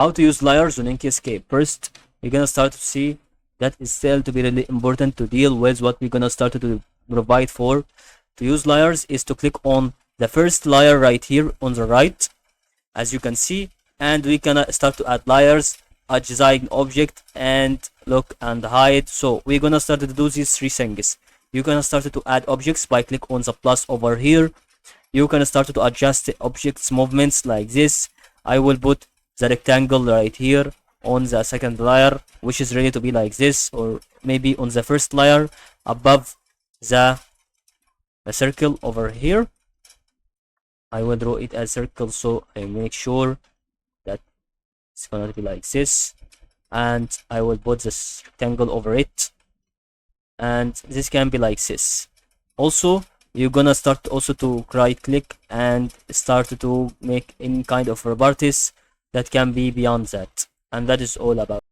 How to use layers on Inkscape. First, you're gonna start to see that is still to be really important to deal with what we're gonna start to provide for. To use layers is to click on the first layer right here on the right, as you can see, and we can start to add layers, a design object, and look and hide. So we're gonna start to do these three things. You're gonna start to add objects by click on the plus over here. You can start to adjust the objects movements like this. I will put the rectangle right here on the second layer, which is ready to be like this, or maybe on the first layer above the circle over here. I will draw it as circle, so I make sure that it's gonna be like this, and I will put this rectangle over it, and this can be like this. Also, you're gonna start also to right click and start to make any kind of properties that can be beyond that, and that is all about